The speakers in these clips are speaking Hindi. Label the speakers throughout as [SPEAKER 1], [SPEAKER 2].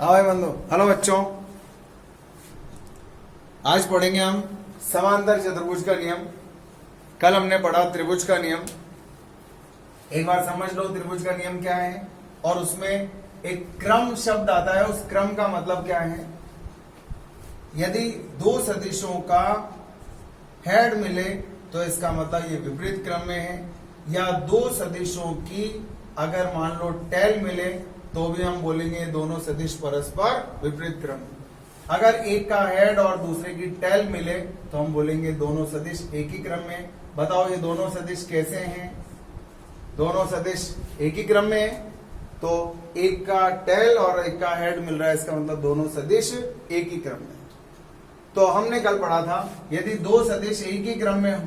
[SPEAKER 1] हाँ भाई बंधु। हेलो बच्चों, आज पढ़ेंगे हम समांतर चतुर्भुज का नियम। कल हमने पढ़ा त्रिभुज का नियम। एक बार समझ लो त्रिभुज का नियम क्या है, और उसमें एक क्रम शब्द आता है। उस क्रम का मतलब क्या है? यदि दो सदिशों का हेड मिले तो इसका मतलब ये विपरीत क्रम में है, या दो सदिशों की अगर मान लो टेल मिले तो भी हम बोलेंगे दोनों सदिश परस्पर विपरीत क्रम में। अगर एक का हेड और दूसरे की टेल मिले तो हम बोलेंगे दोनों सदिश एक ही क्रम में। बताओ ये दोनों सदिश कैसे हैं? दोनों सदिश एक ही क्रम में है, तो एक का टेल और एक का हेड मिल रहा है, इसका मतलब दोनों सदिश एक ही क्रम में। तो हमने कल पढ़ा था यदि दो सदिश एक ही क्रम में हो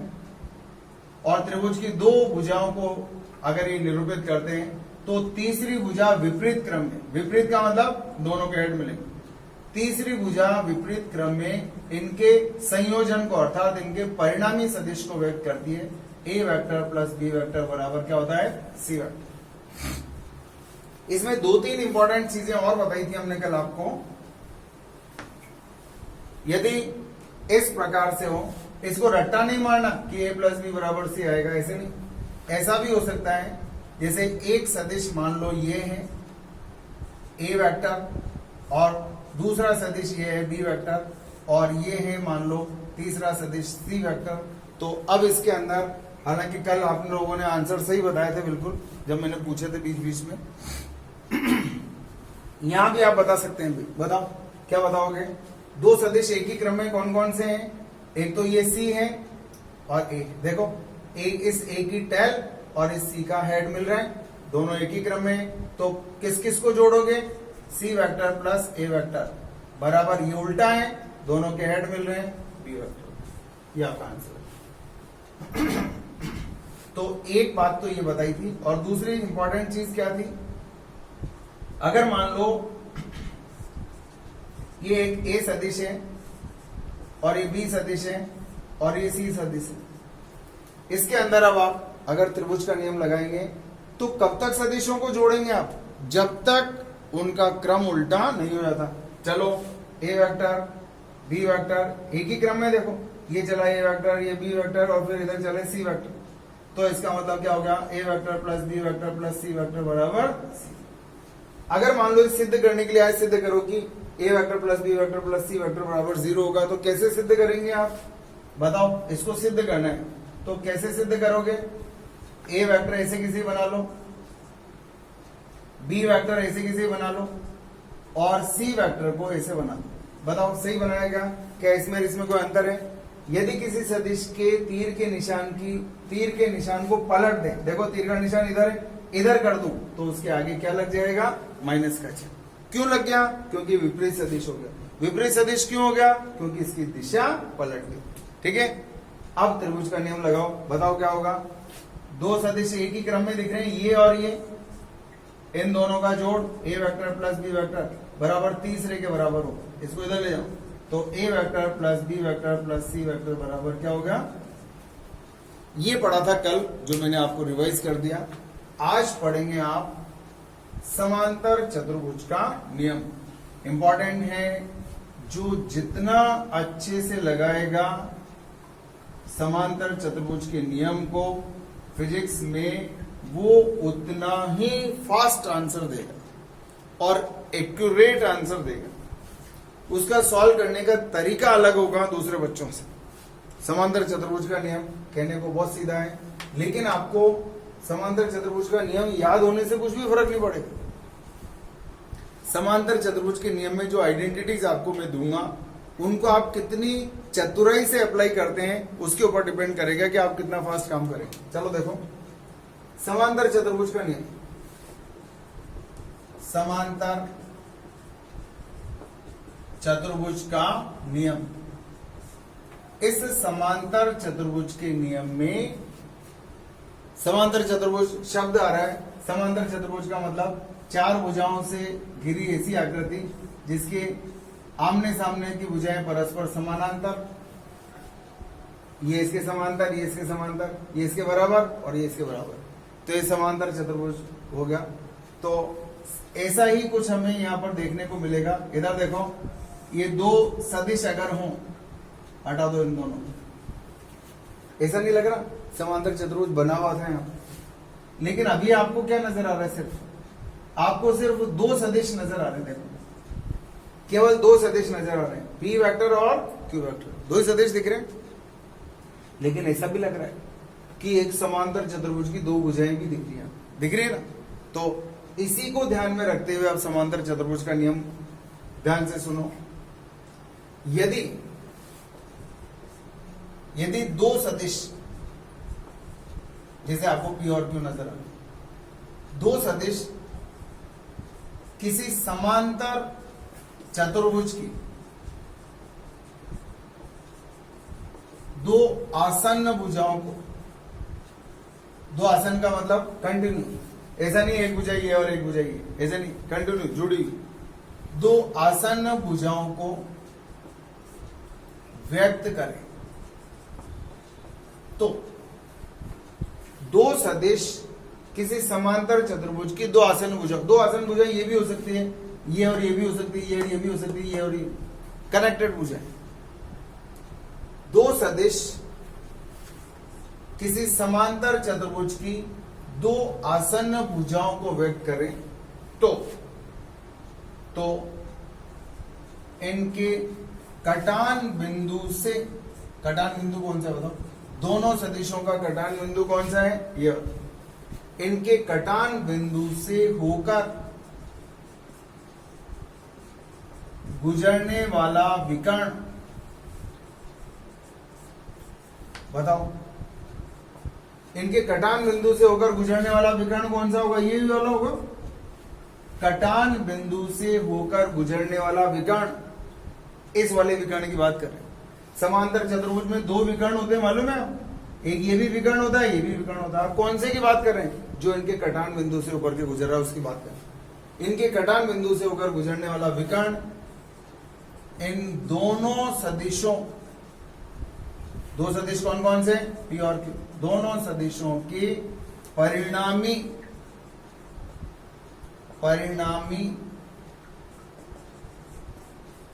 [SPEAKER 1] और त्रिभुज की दो भुजाओं को अगर ये निरूपित करते हैं तो तीसरी भुजा विपरीत क्रम में, विपरीत का मतलब दोनों के हेड मिलेंगे, तीसरी भुजा विपरीत क्रम में इनके संयोजन को अर्थात इनके परिणामी सदिश को व्यक्त करती है। ए वेक्टर प्लस बी वेक्टर बराबर क्या होता है? C vector. इसमें दो तीन इंपॉर्टेंट चीजें और बताई थी हमने कल आपको। यदि इस प्रकार से हो, इसको रट्टा नहीं मारना कि ए प्लस बी बराबर सी आएगा, ऐसे नहीं। ऐसा भी हो सकता है जैसे एक सदिश मान लो ये है ए वेक्टर और दूसरा सदिश ये है बी वेक्टर और ये है मान लो तीसरा सदिश सी वेक्टर। तो अब इसके अंदर, हालांकि कल आप लोगों ने आंसर सही बताए थे बिल्कुल जब मैंने पूछे थे बीच बीच में। यहां भी आप बता सकते हैं। बताओ क्या बताओगे? दो सदिश एक ही क्रम में कौन कौन से हैं? एक तो ये सी है और ए। देखो इस ए की टेल और इस सी का हेड मिल रहा है, दोनों एक ही क्रम में है। तो किस किस को जोड़ोगे? सी वेक्टर प्लस ए वेक्टर बराबर, ये उल्टा है, दोनों के हेड मिल रहे हैं, बी वेक्टर। ये आपका आंसर है। तो एक बात तो ये बताई थी, और दूसरी इंपॉर्टेंट चीज क्या थी? अगर मान लो ये एक ए सदिश है और ये बी सदिश है और ये सी सदिश है, इसके अंदर अब आप अगर त्रिभुज का नियम लगाएंगे तो कब तक सदिशों को जोड़ेंगे आप? जब तक उनका क्रम उल्टा नहीं हो जाता। चलो ए वेक्टर बी वेक्टर एक ही क्रम में, देखो ये चला ए वेक्टर, ये बी वेक्टर और फिर इधर चले सी वेक्टर, तो इसका मतलब क्या हो गया? A vector plus B vector plus C vector बराबर सी। अगर मान लो सिद्ध करने के लिए आज सिद्ध करो कि A vector plus B vector plus C vector बराबर 0 होगा, तो कैसे सिद्ध करेंगे आप? बताओ, इसको सिद्ध करना है तो कैसे सिद्ध करोगे? ए वेक्टर ऐसे किसी बना लो, बी वेक्टर ऐसे किसी बना लो और सी वेक्टर को ऐसे बना लो। बताओ सही बनाएगा क्या? इसमें कोई अंतर है? यदि किसी सदिश के तीर के निशान को पलट दें, देखो तीर का निशान इधर है, इधर कर दूं तो उसके आगे क्या लग जाएगा? माइनस का चिन्ह। क्यों लग गया? क्योंकि विपरीत सदिश हो गया। विपरीत सदिश क्यों हो गया? क्योंकि इसकी दिशा पलट गई। ठीक है, अब त्रिभुज का नियम लगाओ। बताओ क्या होगा? दो सदिश एक ही क्रम में दिख रहे हैं, ये और ये, इन दोनों का जोड़ ए वेक्टर प्लस बी वेक्टर बराबर तीसरे के बराबर होगा। इसको इधर ले जाओ तो A vector plus B vector plus C vector बराबर क्या हो गया? ये पढ़ा था कल, जो मैंने आपको रिवाइज कर दिया। आज पढ़ेंगे आप समांतर चतुर्भुज का नियम। इंपॉर्टेंट है, जो जितना अच्छे से लगाएगा समांतर चतुर्भुज के नियम को फिजिक्स में, वो उतना ही फास्ट आंसर देगा और एक्यूरेट आंसर देगा। उसका सॉल्व करने का तरीका अलग होगा दूसरे बच्चों से। समांतर चतुर्भुज का नियम कहने को बहुत सीधा है, लेकिन आपको समांतर चतुर्भुज का नियम याद होने से कुछ भी फर्क नहीं पड़ेगा। समांतर चतुर्भुज के नियम में जो आइडेंटिटीज आपको मैं दूंगा, उनको आप कितनी चतुराई से अप्लाई करते हैं उसके ऊपर डिपेंड करेगा कि आप कितना फास्ट काम करेंगे। चलो देखो समांतर चतुर्भुज का नियम। समांतर चतुर्भुज का नियम। इस समांतर चतुर्भुज के नियम में, समांतर चतुर्भुज शब्द आ रहा है। समांतर चतुर्भुज का मतलब चार भुजाओं से घिरी ऐसी आकृति जिसके आमने सामने की भुजाएं परस्पर समानांतर, ये इसके समांतर, ये इसके समांतर, ये इसके बराबर और ये इसके बराबर, तो ये समांतर चतुर्भुज हो गया। तो ऐसा ही कुछ हमें यहां पर देखने को मिलेगा। इधर देखो, ये दो सदिश अगर हों, हटा दो इन दोनों, ऐसा नहीं लग रहा समांतर चतुर्भुज बना हुआ था यहां, लेकिन अभी आपको क्या नजर आ रहा है? सिर्फ आपको सिर्फ दो सदिश नजर आ रहे हैं। देखो, केवल दो सदिश नजर आ रहे हैं, पी वेक्टर और क्यू वेक्टर, दो ही सदिश दिख रहे हैं। लेकिन ऐसा भी लग रहा है कि एक समांतर चतुर्भुज की दो भुजाएं भी दिख रही है ना। तो इसी को ध्यान में रखते हुए आप समांतर चतुर्भुज का नियम ध्यान से सुनो। यदि दो सदिश, जैसे आपको पी और क्यू नजर आ रहे, दो सदिश किसी समांतर चतुर्भुज की दो आसन्न भुजाओं को, दो आसन्न का मतलब कंटिन्यू, ऐसा नहीं एक भुजा ये और एक भुजा ये, ऐसा नहीं, कंटिन्यू जुड़ी हुई दो आसन्न भुजाओं को व्यक्त करें, तो दो सदिश किसी समांतर चतुर्भुज की दो आसन्न भुजाएं ये भी हो सकती है, ये और ये भी हो सकती है, ये भी हो सकती है, ये और ये कनेक्टेड भुजाएं। दो सदिश किसी समांतर चतुर्भुज की दो आसन्न भुजाओं को व्यक्त करें तो इनके कटान बिंदु से, कटान बिंदु कौन सा बताओ? दोनों सदिशों का कटान बिंदु कौन सा है? यह। इनके कटान बिंदु से होकर गुजरने वाला विकर्ण, बताओ, इनके कटान बिंदु से होकर गुजरने वाला विकर्ण कौन सा होगा? ये वाला होगा। कटान बिंदु से होकर गुजरने वाला विकर्ण, इस वाले विकर्ण की बात कर रहे हैं। समांतर चतुर्भुज में दो विकर्ण होते हैं, मालूम है? एक ये भी विकर्ण होता है, ये भी विकर्ण होता है। कौन से की बात कर रहे हैं? जो इनके कटान बिंदु से होकर के गुजर रहा है उसकी बात कर रहे हैं। इनके कटान बिंदु से होकर गुजरने वाला विकर्ण इन दोनों सदिशों, दो सदिश कौन कौन से? पी और क्यू, दोनों सदिशों के परिणामी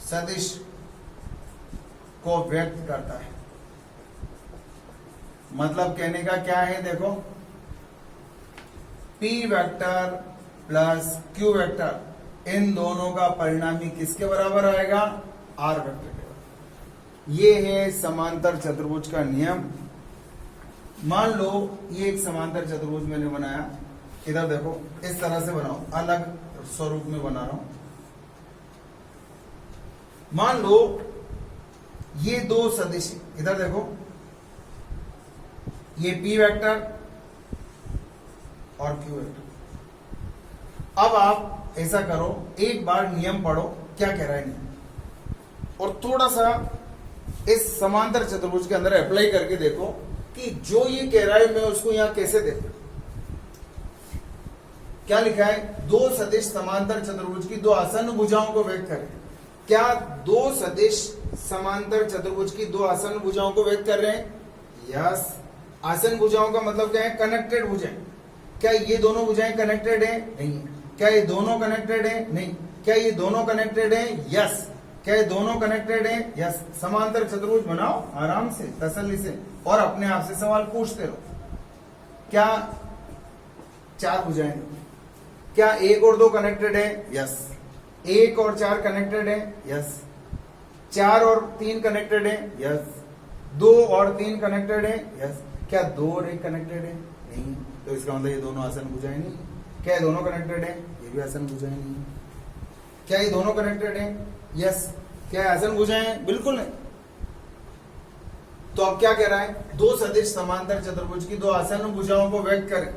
[SPEAKER 1] सदिश को व्यक्त करता है। मतलब कहने का क्या है? देखो, P vector plus Q vector, इन दोनों का परिणामी किसके बराबर आएगा? R वेक्टर के बराबर। ये है समांतर चतुर्भुज का नियम। मान लो ये एक समांतर चतुर्भुज मैंने बनाया, इधर देखो, इस तरह से बनाओ, अलग स्वरूप में बना रहा हूं। मान लो ये दो सदिश, इधर देखो, ये P वेक्टर और Q वेक्टर। अब आप ऐसा करो, एक बार नियम पढ़ो, क्या कह रहा है नियम, और थोड़ा सा इस समांतर चतुर्भुज के अंदर अप्लाई करके देखो कि जो ये कह रहा है मैं उसको यहां कैसे देखूं। क्या लिखा है? दो सदिश समांतर चतुर्भुज की दो आसन्न भुजाओं को व्यक्त करें। क्या दो सदिश समांतर चतुर्भुज की दो आसन्न भुजाओं को व्यक्त कर रहे हैं? यस। आसन्न भुजाओं का मतलब क्या है? कनेक्टेड भुजाएं। क्या ये दोनों भुजाएं कनेक्टेड है? नहीं। क्या ये दोनों कनेक्टेड है? नहीं। क्या ये दोनों कनेक्टेड है? यस। क्या ये दोनों कनेक्टेड है? यस। समांतर चतुर्भुज बनाओ आराम से, तसल्ली से, और अपने आप से सवाल पूछते रहो। क्या चार भुजाएं, क्या एक और दो कनेक्टेड है? यस। एक और चार कनेक्टेड है? यस। चार और तीन कनेक्टेड है? यस। दो और तीन कनेक्टेड है? यस। क्या दो और एक कनेक्टेड है? नहीं। तो इसका मतलब ये दोनों आसन्न भुजाएं नहीं। क्या ये दोनों कनेक्टेड है? ये भी आसन्न भुजाएं नहीं। क्या ये दोनों कनेक्टेड है? यस। क्या आसन्न भुजाएं? बिल्कुल नहीं। तो अब क्या कह रहा है? दो सदिश समांतर चतुर्भुज की दो आसन्न भुजाओं को व्यक्त करें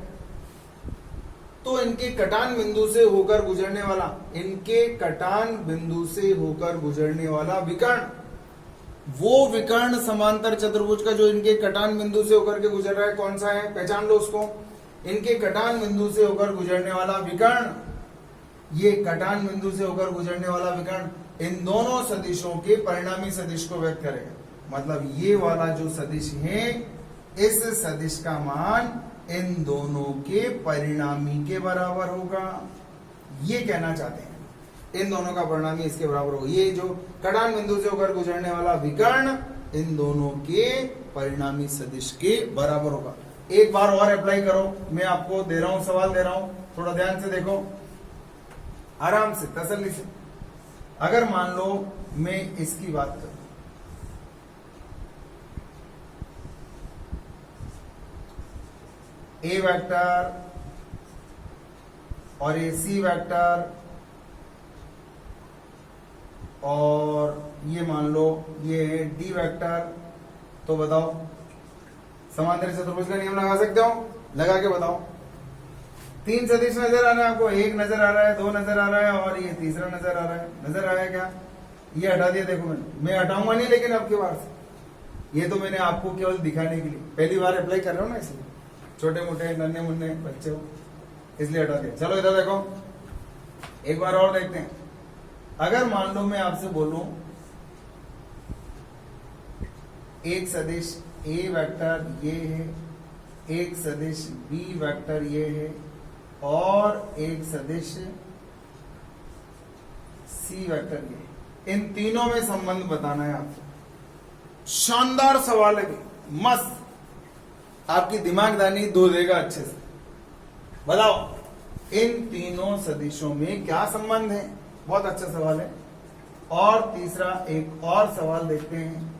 [SPEAKER 1] तो इनके कटान बिंदु से होकर गुजरने वाला, इनके कटान बिंदु से होकर गुजरने वाला विकर्ण, वो विकर्ण समांतर चतुर्भुज का जो इनके कटान बिंदु से होकर के गुजर रहा है, कौन सा है? पहचान लो उसको। इनके कटान बिंदु से होकर गुजरने वाला विकर्ण, ये कटान बिंदु से होकर गुजरने वाला विकर्ण इन दोनों सदिशों के परिणामी सदिश को व्यक्त करेगा। मतलब ये वाला जो सदिश है, इस सदिश का मान इन दोनों के परिणामी के बराबर होगा। ये कहना चाहते हैं, इन दोनों का परिणामी इसके बराबर होगा। ये जो कटान बिंदु से होकर गुजरने वाला विकर्ण इन दोनों के परिणामी सदिश के बराबर होगा। एक बार और अप्लाई करो, मैं आपको दे रहा हूं, सवाल दे रहा हूं, थोड़ा ध्यान से देखो, आराम से, तसल्ली से। अगर मान लो मैं इसकी बात करूं, ए वेक्टर और ये सी वेक्टर, और ये मान लो ये डी वेक्टर, तो बताओ समांतर चतुर्भुज का नियम लगा सकते हो? लगा के बताओ। तीन सदिश नजर आ रहे हैं आपको, एक नजर आ रहा है, दो नजर आ रहा है और ये तीसरा नजर आ रहा है। नजर आया क्या? ये हटा दिया, देखो मैं हटाऊंगा नहीं, लेकिन अब की बार से ये तो मैंने आपको केवल दिखाने के लिए, पहली बार अप्लाई कर रहे हो ना, इसलिए छोटे मोटे नन्हे मुन्ने बच्चे हो, इसलिए हटा दिया। चलो इधर देखो, एक बार और देखते हैं। अगर मान लो मैं आपसे बोलूं एक सदिश ए वेक्टर ये है, एक सदिश बी वेक्टर ये है और एक सदिश सी वेक्टर ये है, इन तीनों में संबंध बताना है आपको। शानदार सवाल है, मस्त, आपकी दिमागदानी दो देगा अच्छे से। बताओ इन तीनों सदिशों में क्या संबंध है? बहुत अच्छा सवाल है। और तीसरा एक और सवाल देखते हैं।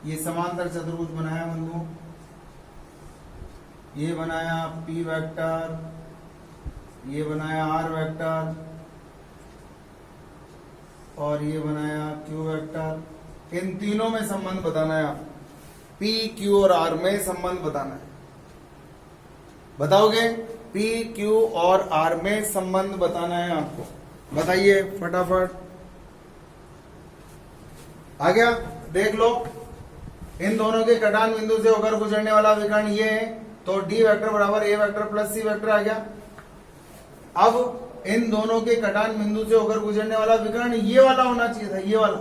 [SPEAKER 1] ये समांतर चतुर्भुज बनाया बंधुओं, ये बनाया P वेक्टर, ये बनाया R वेक्टर और ये बनाया Q वेक्टर। इन तीनों में संबंध बताना है आप, P, Q और R में संबंध बताना है। बताओगे? P, Q और R में संबंध बताना है आपको। बताइए फटाफट। आ गया? देख लो, इन दोनों के कटान बिंदु से होकर गुजरने वाला विकर्ण ये है, तो डी वेक्टर बराबर ए वेक्टर प्लस सी वेक्टर आ गया। अब इन दोनों के कटान बिंदु से होकर गुजरने वाला विकर्ण ये वाला होना चाहिए था, ये वाला,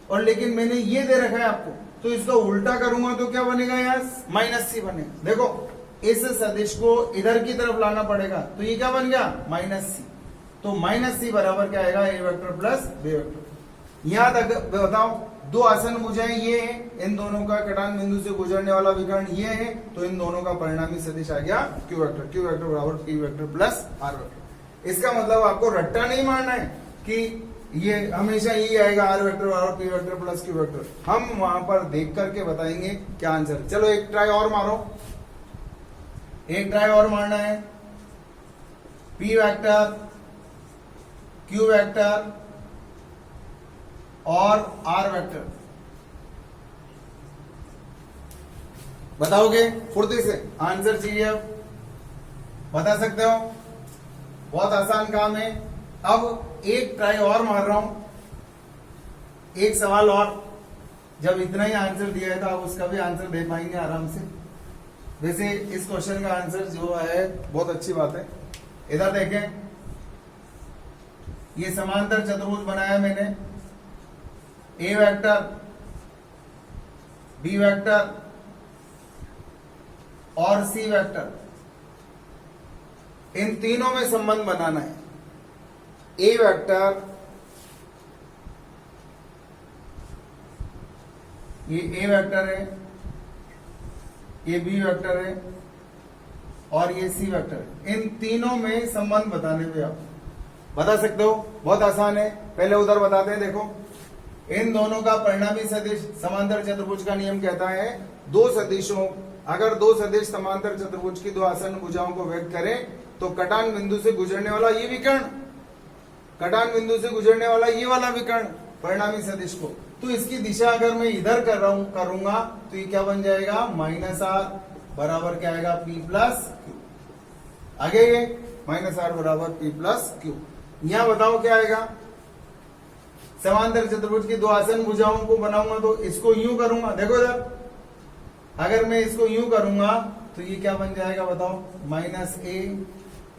[SPEAKER 1] और लेकिन मैंने ये दे रखा है आपको, तो इसको उल्टा करूंगा तो क्या बनेगा यार? माइनस सी बनेगा। देखो इस सदिश को इधर की तरफ लाना पड़ेगा, तो ये क्या बन गया? माइनस सी। तो माइनस सी बराबर क्या आएगा? ए वेक्टर प्लस बी वेक्टर। यहां तक बताओ, दो आसन भुजाएं ये है, इन दोनों का कटान बिंदु से गुजरने वाला विकर्ण ये है, तो इन दोनों का परिणामी सदिश आ गया क्यू वेक्टर। क्यू वेक्टर बराबर P vector plus R vector. इसका मतलब आपको रट्टा नहीं मारना है कि ये हमेशा यही आएगा, आर वेक्टर बराबर P vector plus Q vector. हम वहां पर देख करके बताएंगे क्या आंसर। चलो एक ट्राई और मारो, एक ट्राई और मारना है। पी वेक्टर, क्यू वेक्टर और आर वेक्टर, बताओगे फुर्ती से? आंसर चाहिए, अब बता सकते हो? बहुत आसान काम है। अब एक ट्राई और मार रहा हूं, एक सवाल और। जब इतना ही आंसर दिया है तो आप उसका भी आंसर दे पाएंगे आराम से। वैसे इस क्वेश्चन का आंसर जो है बहुत अच्छी बात है। इधर देखें, ये समांतर चतुर्भुज बनाया मैंने, ए वेक्टर, बी वेक्टर और सी वेक्टर, इन तीनों में संबंध बनाना है। ए वेक्टर, ये ए वेक्टर है, ये बी वेक्टर है और ये सी वेक्टर है। इन तीनों में संबंध बताने पे आप बता सकते हो। बहुत आसान है। पहले उधर बताते हैं, देखो इन दोनों का परिणामी सदिश समांतर चतुर्भुज का नियम कहता है, दो सदिशों, अगर दो सदिश समांतर चतुर्भुज की दो आसन्न भुजाओं को व्यक्त करें तो कटान बिंदु से गुजरने वाला ये विकर्ण, कटान बिंदु से गुजरने वाला ये वाला विकर्ण परिणामी सदिश को, तो इसकी दिशा अगर मैं इधर कर रहा हूं, करूंगा तो ये क्या बन जाएगा? माइनस आर बराबर क्या आएगा? P plus Q. आगे ये माइनस आर बराबर पी प्लस क्यू। यहां बताओ क्या आएगा? समांतर चतुर्भुज की दो आसन्न भुजाओं को बनाऊंगा तो इसको यूं करूंगा, देखो इधर, अगर मैं इसको यूं करूंगा तो ये क्या बन जाएगा बताओ? माइनस ए।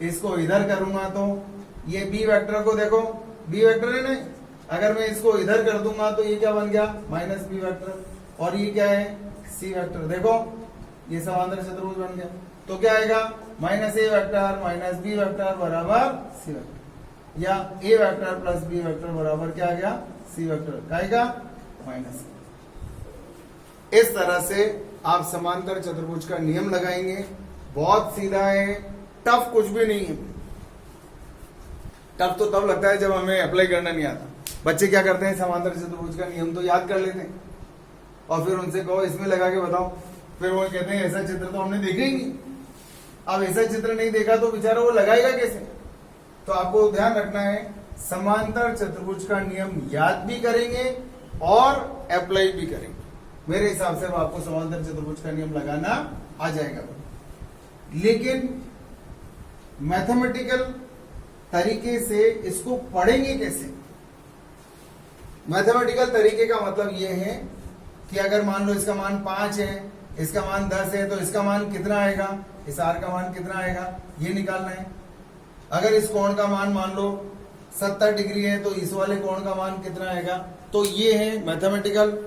[SPEAKER 1] इसको इधर करूंगा तो ये बी वेक्टर को देखो, बी वेक्टर है नहीं, अगर मैं इसको इधर कर दूंगा तो ये क्या बन गया? Minus B vector. और ये क्या है? C vector. देखो ये समांतर चतुर्भुज बन गया। तो क्या आएगा, minus A vector minus B vector बराबर सी वेक्टर, या A vector plus B vector बराबर क्या आ गया, सी वेक्टर, क्या आएगा, माइनस। इस तरह से आप समांतर चतुर्भुज का नियम लगाएंगे। बहुत सीधा है, टफ कुछ भी नहीं है। टफ तो तब लगता है जब हमें अप्लाई करना नहीं आता। बच्चे क्या करते हैं, समांतर चतुर्भुज का नियम तो याद कर लेते हैं और फिर उनसे कहो इसमें लगा के बताओ, फिर वो कहते हैं ऐसा चित्र तो हमने देखा ही नहीं। अब ऐसा चित्र नहीं देखा तो बेचारा वो लगाएगा कैसे। तो आपको ध्यान रखना है, समांतर चतुर्भुज का नियम याद भी करेंगे और अप्लाई भी करेंगे। मेरे हिसाब से आपको समांतर चतुर्भुज का नियम लगाना आ जाएगा। लेकिन मैथमेटिकल तरीके से इसको पढ़ेंगे कैसे। मैथमेटिकल तरीके का मतलब यह है कि अगर मान लो इसका मान 5 है, इसका मान 10 है, तो इसका मान कितना आएगा, इस आर का मान कितना आएगा, ये निकालना है। अगर इस कोण का मान लो 70 डिग्री है, तो इस वाले कोण का मान कितना आएगा। तो ये है मैथमेटिकल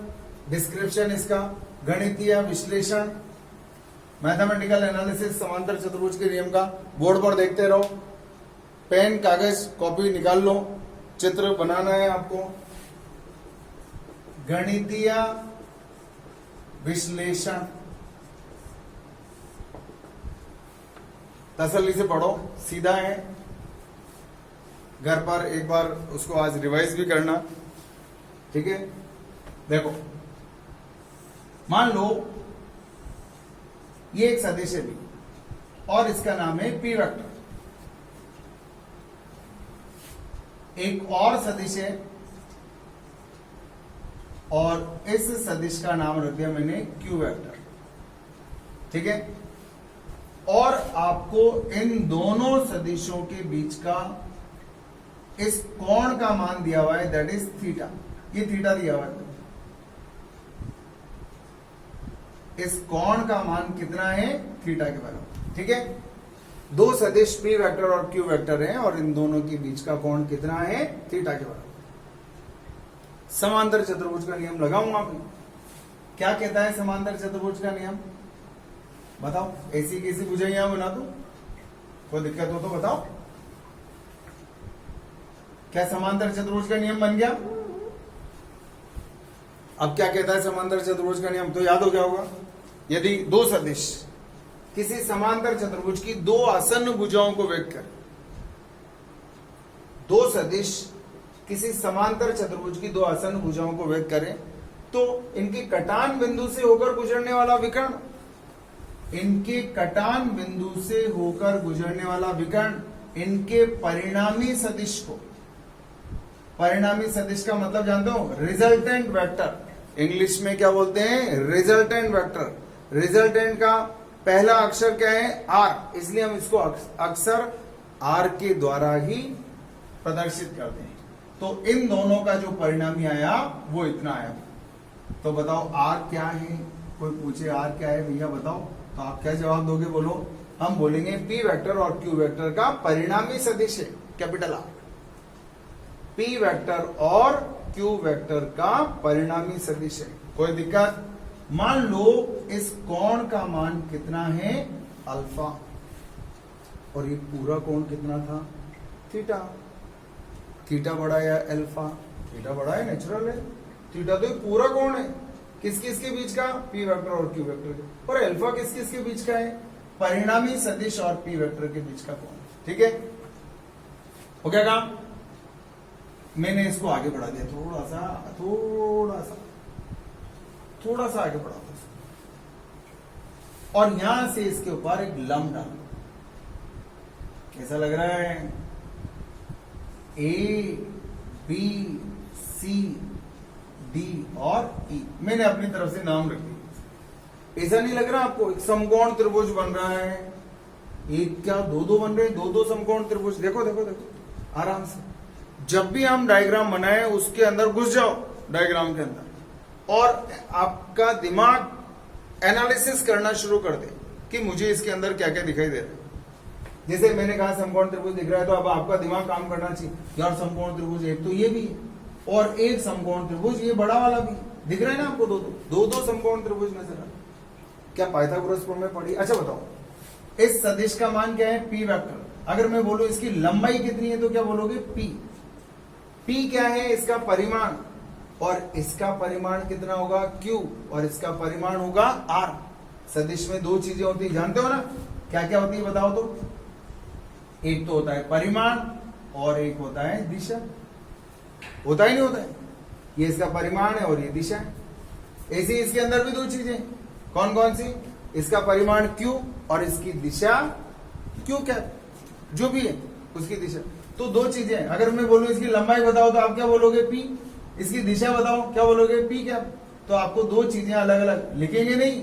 [SPEAKER 1] डिस्क्रिप्शन इसका, गणितीय विश्लेषण, मैथमेटिकल एनालिसिस समांतर चतुर्भुज के नियम का। बोर्ड पर देखते रहो, पेन कागज कॉपी निकाल लो, चित्र बनाना है आपको। गणितीय विश्लेषण तसल्ली से पढ़ो, सीधा है। घर पर एक बार उसको आज रिवाइज भी करना, ठीक है। देखो, मान लो ये एक सदिश है भी और इसका नाम है पी वेक्टर। एक और सदिश है और इस सदिश का नाम रख दिया मैंने क्यू वेक्टर, ठीक है। और आपको इन दोनों सदिशों के बीच का इस कोण का मान दिया हुआ है, दैट इज थीटा। ये थीटा दिया हुआ है। इस कोण का मान कितना है, थीटा के बराबर, ठीक है। दो सदिश पी वेक्टर और क्यू वेक्टर हैं और इन दोनों के बीच का कोण कितना है, थीटा के बराबर। समांतर चतुर्भुज का नियम लगाऊंगा मैं। क्या कहता है समांतर चतुर्भुज का नियम, बताओ। ऐसी कैसी बुझाइयां बना दो, कोई दिक्कत हो तो बताओ। क्या समांतर चतुर्भुज का नियम बन गया। अब क्या कहता है समांतर चतुर्भुज का नियम, तो याद हो गया होगा। यदि दो सदिश किसी समांतर चतुर्भुज की दो आसन्न भुजाओं को व्यक्त कर, दो सदिश किसी समांतर चतुर्भुज की दो आसन्न भुजाओं को व्यक्त करें, तो इनके कटान बिंदु से होकर गुजरने वाला विकर्ण, इनके कटान बिंदु से होकर गुजरने वाला विकर्ण, इनके परिणामी सदिश को, परिणामी सदिश का मतलब जानते हो, रिजल्टेंट वेक्टर। इंग्लिश में क्या बोलते हैं, रिजल्टेंट वेक्टर। रिजल्टेंट का पहला अक्षर क्या है, आर, इसलिए हम इसको अक्सर आर के द्वारा ही प्रदर्शित करते हैं। तो इन दोनों का जो परिणामी आया वो इतना आया। तो बताओ आर क्या है, कोई पूछे आर क्या है भैया बताओ, तो आप क्या जवाब दोगे, बोलो। हम बोलेंगे पी वेक्टर और क्यू वेक्टर का परिणामी सदिश है, कैपिटल आर। पी वेक्टर और क्यू वेक्टर का परिणामी सदिश है, कोई दिक्कत। मान लो इस कोण का मान कितना है, अल्फा, और ये पूरा कोण कितना था, थीटा। थीटा बड़ा या अल्फा, थीटा बड़ा है, नेचुरल है। थीटा तो पूरा कोण है, किस किस के बीच का, पी वेक्टर और क्यू वेक्टर। और अल्फा किस किस के बीच का है, परिणामी सदिश और पी वेक्टर के बीच का कोण, ठीक है। हो गया काम। मैंने इसको आगे बढ़ा दिया, थोड़ा सा आगे बढ़ा दो, और यहां से इसके ऊपर एक लंब डाल दो। कैसा लग रहा है, ए बी सी डी और ई, मैंने अपनी तरफ से नाम रख दिया। ऐसा नहीं लग रहा आपको, एक समकोण त्रिभुज बन रहा है, एक क्या दो बन रहे हैं, दो समकोण त्रिभुज। देखो देखो देखो आराम से। जब भी हम डायग्राम बनाए उसके अंदर घुस जाओ, डायग्राम के अंदर, और आपका दिमाग एनालिसिस करना शुरू कर दे कि मुझे इसके अंदर क्या क्या दिखाई दे रहा है। जैसे मैंने कहा समकोण त्रिभुज दिख रहा है, तो अब आपका दिमाग काम करना चाहिए, यार समकोण त्रिभुज एक तो ये भी है और एक समकोण त्रिभुज ये बड़ा वाला भी दिख रहा है ना आपको, दो समकोण त्रिभुज नजर आ। क्या पाइथागोरस प्रमेय पढ़ी? अच्छा बताओ, इस सदिश का मान क्या है? P vector. अगर मैं बोलूं इसकी लंबाई कितनी है तो क्या बोलोगे? पी। पी क्या है? इसका परिमाण, और इसका परिमाण कितना होगा? क्यू, और इसका परिमाण होगा आर। सदिश में दो चीजें होती है, जानते हो ना? क्या क्या होती है बताओ तो? एक तो होता है परिमाण और एक होता है दिशा। होता ही नहीं होता है? ये इसका परिमाण है और ये दिशा है। ऐसे इसके अंदर भी दो चीजें, कौन कौन सी? इसका परिमाण क्यू और इसकी दिशा क्यू कैप, जो भी है उसकी दिशा। तो दो चीजें हैं। अगर मैं बोलूं इसकी लंबाई बताओ तो आप क्या बोलोगे? पी। इसकी दिशा बताओ, क्या बोलोगे? P cap. तो आपको दो चीजें अलग अलग लिखेंगे नहीं,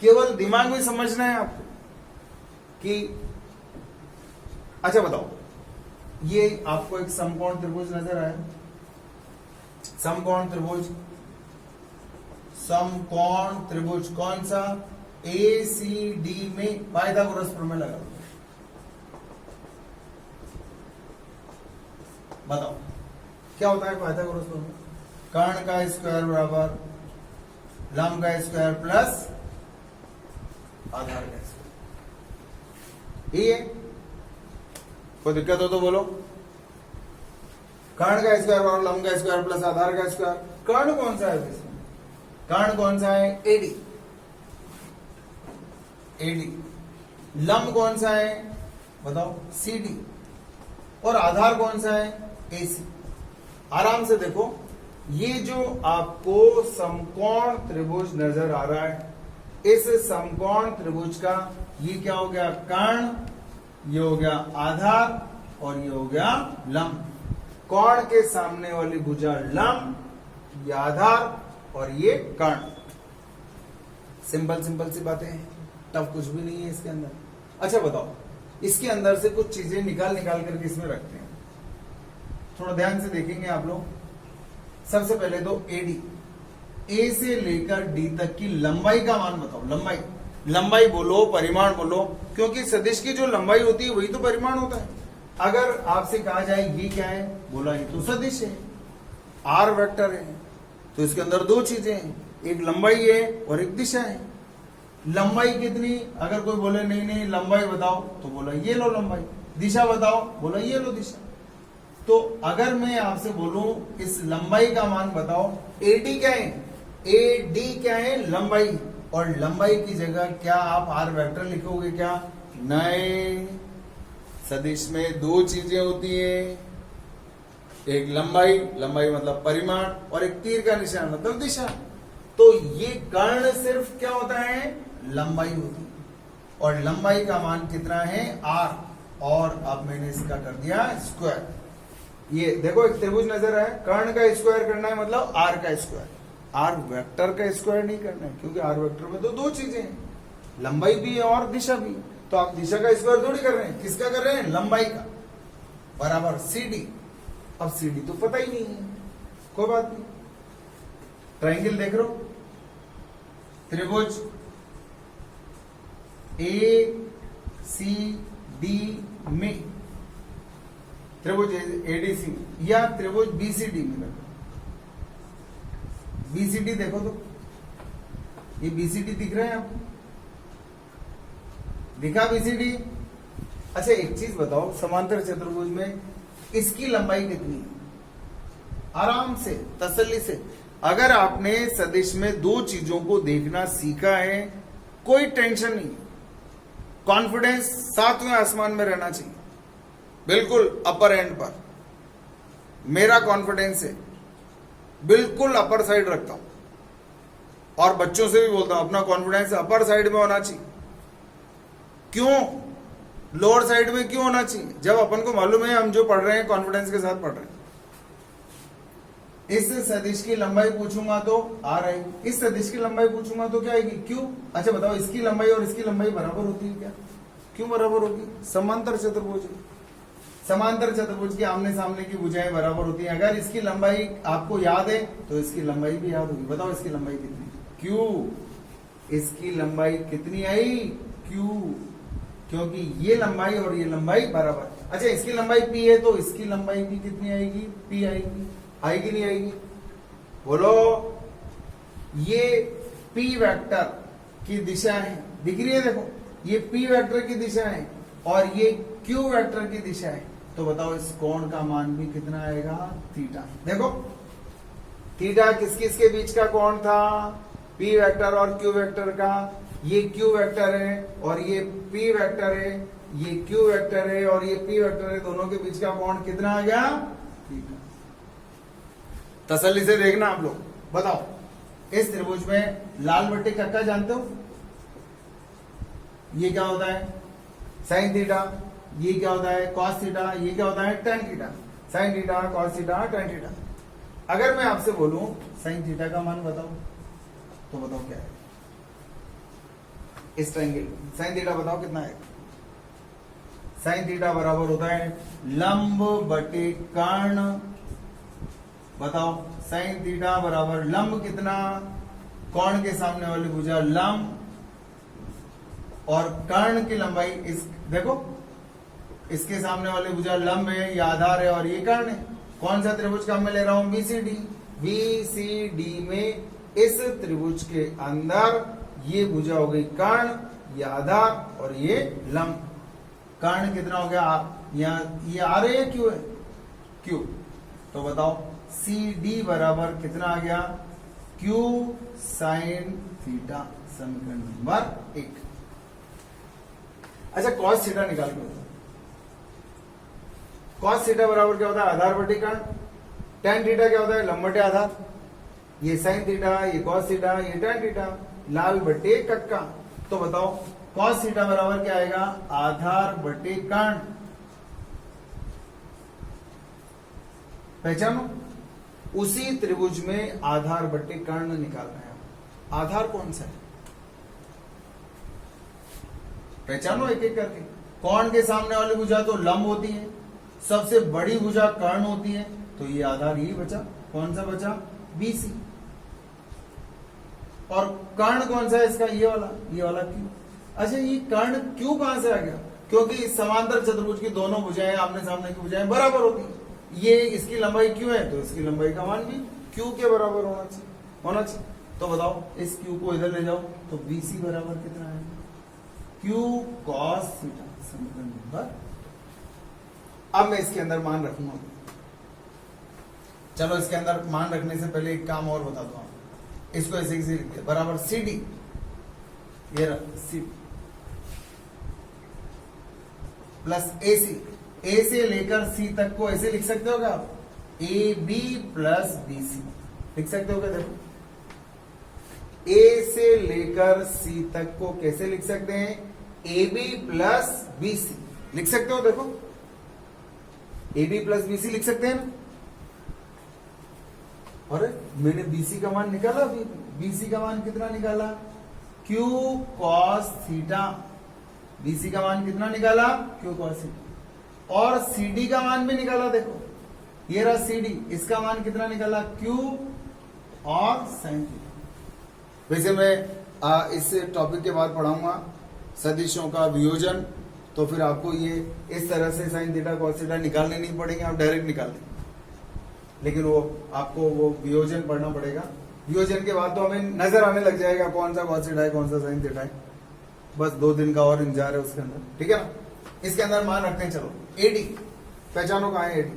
[SPEAKER 1] केवल दिमाग में समझना है आपको कि अच्छा बताओ, ये आपको एक समकोण त्रिभुज नजर आया? समकोण त्रिभुज, समकोण त्रिभुज कौन सा? ACD में पाइथागोरस प्रमेय लगा। बताओ क्या होता है पाइथागोरस प्रमेय? कर्ण का स्क्वायर बराबर लंब का स्क्वायर प्लस आधार का स्क्वायर। ये है, कोई दिक्कत हो तो बोलो। कर्ण का स्क्वायर बराबर लंब का स्क्वायर प्लस आधार का स्क्वायर। कर्ण कौन सा है इसमें? कर्ण कौन सा है? एडी। एडी। लंब कौन सा है बताओ? CD। और आधार कौन सा है? AC। आराम से देखो, ये जो आपको समकोण त्रिभुज नजर आ रहा है, इस समकोण त्रिभुज का ये क्या हो गया? कर्ण, ये हो गया आधार, और ये हो गया लंब। कोण के सामने वाली भुजा लंब, ये आधार, और ये कर्ण। सिंपल सिंपल सी बातें हैं, टफ कुछ भी नहीं है इसके अंदर। अच्छा बताओ, इसके अंदर से कुछ चीजें निकाल निकाल करके इसमें रखते हैं, थोड़ा ध्यान से देखेंगे आप लोग। सबसे पहले तो AD, A से लेकर D तक की लंबाई का मान बताओ। लंबाई, लंबाई बोलो, परिमाण बोलो, क्योंकि सदिश की जो लंबाई होती है वही तो परिमाण होता है। अगर आपसे कहा जाए ये क्या है, बोला ये तो सदिश है, R वेक्टर है, तो इसके अंदर दो चीजें हैं, एक लंबाई है और एक दिशा है। लंबाई कितनी? अगर कोई बोले नहीं नहीं लंबाई बताओ, तो बोला ये लो लंबाई। दिशा बताओ, बोला ये लो दिशा। तो अगर मैं आपसे बोलूं इस लंबाई का मान बताओ, AD क्या है? AD क्या है? लंबाई। और लंबाई की जगह क्या आप R वेक्टर लिखोगे क्या? नहीं, सदिश में दो चीजें होती है, एक लंबाई, लंबाई मतलब परिमाण, और एक तीर का निशान मतलब दिशा। तो ये कर्ण सिर्फ क्या होता है? लंबाई होती है, और लंबाई का मान कितना है? R। और अब मैंने इसका कर दिया स्क्वायर। ये देखो एक त्रिभुज नजर आया, कर्ण का स्क्वायर करना है मतलब R का स्क्वायर। R वेक्टर का स्क्वायर नहीं करना है, क्योंकि R वेक्टर में तो दो चीजें हैं, लंबाई भी है और दिशा भी है। तो आप दिशा का स्क्वायर थोड़ी कर रहे हैं, किसका कर रहे हैं? लंबाई का, बराबर CD। अब CD तो पता ही नहीं है, कोई बात नहीं। ट्रायंगल देख रहे हो, त्रिभुज ACD में, त्रिभुज ADC या त्रिभुज BCD में देखो। BCD देखो तो, ये BCD दिख रहा है आपको? दिखा BCD? अच्छा एक चीज बताओ, समांतर चतुर्भुज में इसकी लंबाई कितनी है? आराम से, तसल्ली से। अगर आपने सदिश में दो चीजों को देखना सीखा है, कोई टेंशन नहीं, कॉन्फिडेंस 7वें आसमान में रहना चाहिए, बिल्कुल अपर एंड पर। मेरा कॉन्फिडेंस है, बिल्कुल अपर साइड रखता हूं, और बच्चों से भी बोलता हूं अपना कॉन्फिडेंस अपर साइड में होना चाहिए। क्यों लोअर साइड में क्यों होना चाहिए? जब अपन को मालूम है हम जो पढ़ रहे हैं कॉन्फिडेंस के साथ पढ़ रहे हैं। इस सदिश की लंबाई पूछूंगा तो R आएगी, इस सदिश की लंबाई पूछूंगा तो क्या आएगी? Q। अच्छा बताओ, इसकी लंबाई और इसकी लंबाई बराबर होती है क्या? क्यों बराबर होगी? समांतर चतुर्भुज, समांतर चतुर्भुज के आमने सामने की भुजाएं बराबर होती हैं। अगर इसकी लंबाई आपको याद है तो इसकी लंबाई भी याद होगी। बताओ इसकी लंबाई कितनी? Q। इसकी लंबाई कितनी आई? Q, क्योंकि ये लंबाई और ये लंबाई बराबर। अच्छा इसकी लंबाई P है तो इसकी लंबाई भी कितनी आएगी? P आएगी। आएगी नहीं आएगी? बोलो। ये P वेक्टर की दिशा है, दिख रही है देखो, ये P वेक्टर की दिशा है और ये Q वेक्टर की दिशा है, तो बताओ इस कोण का मान भी कितना आएगा, थीटा। देखो थीटा किस किस के बीच का कोण था, P वेक्टर और Q वेक्टर का, ये Q वेक्टर है और ये P वेक्टर है, ये Q वेक्टर है और ये P वेक्टर है, दोनों के बीच का कोण कितना आ गया, थीटा। तसल्ली से देखना आप लोग, बताओ इस त्रिभुज में लाल बट्टी कक्का जानते हो, ये क्या होता है, साइन थीटा, ये क्या होता है, कॉस थीटा, ये क्या होता है, tan theta, sine theta, cos theta, tan theta. अगर मैं आपसे बोलूं साइन थीटा का मान बताओ, तो बताओ क्या है, इस ट्रायंगल साइन थीटा बताओ कितना है, साइन थीटा बराबर होता है लंब बटे कर्ण, बताओ साइन थीटा बराबर लंब कितना, कोण के सामने वाली भुजा लंब और कर्ण की लंबाई, इस देखो इसके सामने वाली भुजा लंब है, ये आधार है और ये कर्ण है। कौन सा त्रिभुज का मैं ले रहा हूं, बीसीडी, बीसीडी में इस त्रिभुज के अंदर ये भुजा हो गई कर्ण, ये आधार और ये लंब। कर्ण कितना हो गया, यहाँ ये आर है या क्यू है, क्यू, तो बताओ सी डी बराबर कितना आ गया, क्यू साइन थीटा, समीकरण नंबर 1। अच्छा कॉस थीटा निकाल के बताओ, कॉस थीटा बराबर क्या होता है, आधार बटे कर्ण, टेन थीटा क्या होता है, लंब बटे आधार, ये साइन थीटा, ये कॉस थीटा, ये टेन थीटा, लाल बटे कक्का। तो बताओ कॉस थीटा बराबर क्या आएगा, आधार बटे कर्ण, पहचानो, उसी त्रिभुज में आधार बटे कर्ण निकाल रहे हैं। आधार कौन सा है, पहचानो एक एक करके। कोण के सामने वाली भुजा तो लंब होती है, सबसे बड़ी भुजा कर्ण होती है, तो ये आधार यही बचा, कौन सा बचा, बीसी। और कर्ण कौन सा है इसका, ये वाला क्यू। अच्छा ये कर्ण क्यू कहां से आ गया, क्योंकि समांतर चतुर्भुज की दोनों भुजाएं आमने सामने की भुजाएं बराबर होती है, ये इसकी लंबाई क्यू है तो इसकी लंबाई का मान भी क्यू के बराबर होना चाहिए। तो बताओ इस क्यू को इधर ले जाओ तो बीसी बराबर कितना है, क्यू कॉस थीटा, समीकरण नंबर। अब मैं इसके अंदर मान रखूंगा, चलो इसके अंदर मान रखने से पहले एक काम और बता दो, इसको ऐसे लिख दिया, बराबर सी डी, ये रहा सी प्लस ए सी, ए से लेकर सी तक को ऐसे लिख सकते हो क्या आप, A B plus B C लिख सकते हो क्या, देखो ए से लेकर सी तक को कैसे लिख सकते हैं, A B plus B C लिख सकते हो, देखो A B plus B C लिख सकते हैं ना। अरे मैंने बीसी का मान निकाला, बीसी का मान कितना निकाला, क्यू कॉस थीटा, बीसी का मान कितना निकाला, क्यू कॉस थीटा, और सीडी का मान भी निकाला, देखो ये रहा सीडी, इसका मान कितना निकाला, क्यू और साइन थीटा। वैसे मैं इस टॉपिक के बाद पढ़ाऊंगा सदिशों का वियोजन, तो फिर आपको ये इस तरह से साइन थीटा कॉस थीटा निकालने नहीं पड़ेंगे, आप डायरेक्ट निकाल देंगे, लेकिन वो आपको वो वियोजन पढ़ना पड़ेगा। वियोजन के बाद तो हमें नजर आने लग जाएगा कौन सा कॉस थीटा है, कौन सा साइन थीटा है, बस 2 दिन का और इंतजार है उसके अंदर, ठीक है ना। इसके अंदर मान रखते हैं, चलो एडी पहचानो, कहां है एडी,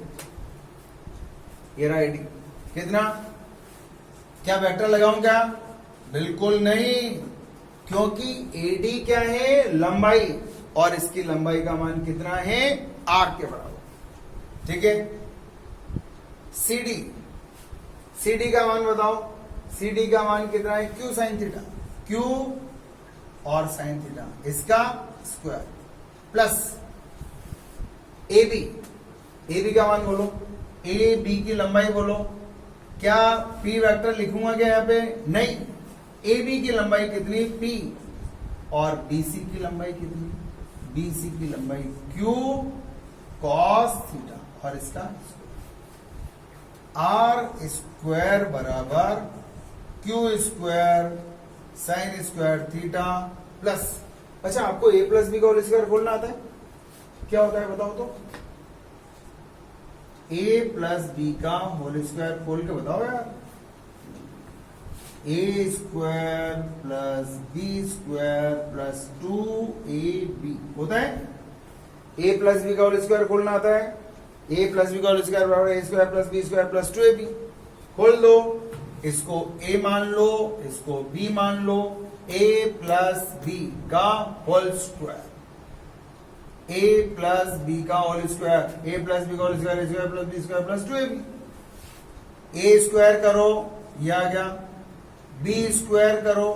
[SPEAKER 1] ये रहा एडी, कितना, क्या वेक्टर लगाऊं क्या, बिल्कुल नहीं, क्योंकि एडी क्या है, लंबाई, और इसकी लंबाई का मान कितना है, आर के बराबर, ठीक है। सीडी, सीडी का मान बताओ, सीडी का मान कितना है, क्यू साइन थीटा, क्यू और साइन थीटा इसका square, plus A B, A B का मान बोलो, ए बी की लंबाई बोलो, क्या पी वेक्टर लिखूंगा क्या यहाँ पे, नहीं, ए बी की लंबाई कितनी, पी, और बीसी की लंबाई कितनी, बीसी की लंबाई क्यू कॉस थीटा, और इसका आर स्क्वायर बराबर Q square sine square theta plus. अच्छा आपको ए प्लस बी का होल स्क्वायर खोलना आता है, क्या होता है बताओ तो, ए प्लस बी का होल स्क्वायर खोल के बताओ यार, A square plus B square plus 2ab होता है। ए प्लस बी का होल स्क्वायर खोलना आता है। ए प्लस बी का होल स्क्वायर बराबर A square plus B square plus 2ab। खोल दो, इसको ए मान लो, इसको बी मान लो। ए प्लस बी का whole square, A plus B का whole square, A plus B का whole square, A square plus B square plus 2ab। A square करो, यह आ गया। बी स्क्वायर करो,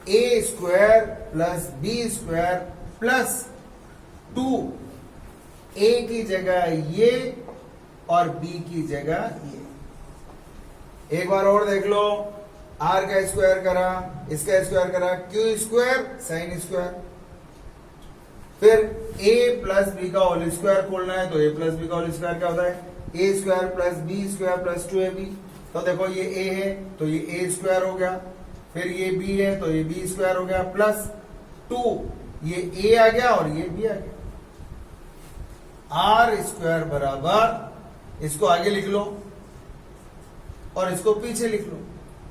[SPEAKER 1] A square plus B square plus 2, A की जगह ये और बी की जगह ये। एक बार और देख लो, आर का स्क्वायर करा, इसका स्क्वायर करा, क्यू स्क्वायर साइन स्क्वायर। फिर a प्लस बी का होल स्क्वायर खोलना है, तो a प्लस बी का होल स्क्वायर क्या होता है? A square plus B square plus 2ab। तो देखो ये a है तो ये a स्क्वायर हो गया, फिर ये b है तो ये b स्क्वायर हो गया प्लस 2, ये a आ गया और ये b आ गया। आर स्क्वायर बराबर, इसको आगे लिख लो और इसको पीछे लिख लो।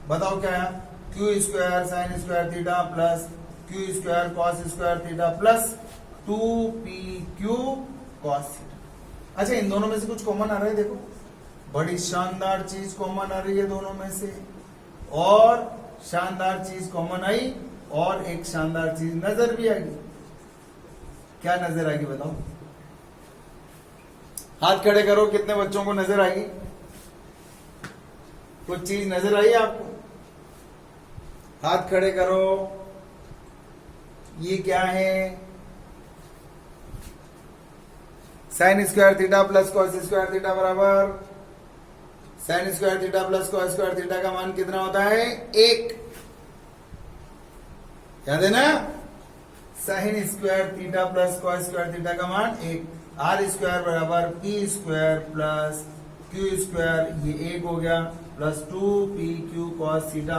[SPEAKER 1] बताओ क्या है? Q square sine square theta plus Q square cos square theta plus 2pq cos theta. अच्छा, इन दोनों में से कुछ कॉमन आ रहा है? देखो, बड़ी शानदार चीज कॉमन आ रही है दोनों में से, और शानदार चीज कॉमन आई और एक शानदार चीज नजर भी आ गई। क्या नजर आ गई बताओ? हाथ खड़े करो, कितने बच्चों को नजर आई? कुछ चीज नजर आई आपको? हाथ खड़े करो। ये क्या है? Sine square theta plus cos square theta बराबर sine square theta plus cos square theta का मान कितना होता है? 1। याद है ना? Sine square theta plus cos square theta का मान 1। आर स्क्वायर बराबर P square plus Q square, ये 1 हो गया, प्लस 2pq कॉस थीटा।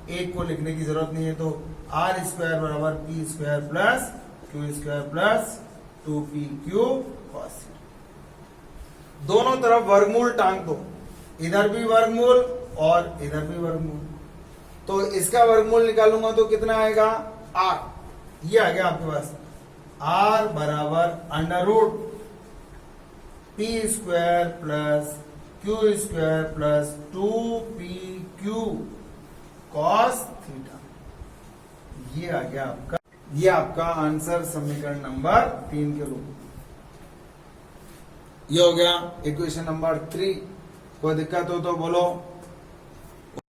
[SPEAKER 1] 1 को लिखने की जरूरत नहीं है, तो आर स्क्वायर बराबर P square plus Q square plus 2pq cos theta. दोनों तरफ वर्गमूल टांग दो, इधर भी वर्गमूल और इधर भी वर्गमूल। तो इसका वर्गमूल निकालूंगा तो कितना आएगा? r। ये आ गया आपके पास, r बराबर under root P square plus Q square plus 2pq cos theta. ये आ गया आपका, ये आपका आंसर समीकरण नंबर 3 के रूप में। ये हो गया इक्वेशन नंबर 3। कोई दिक्कत हो तो बोलो।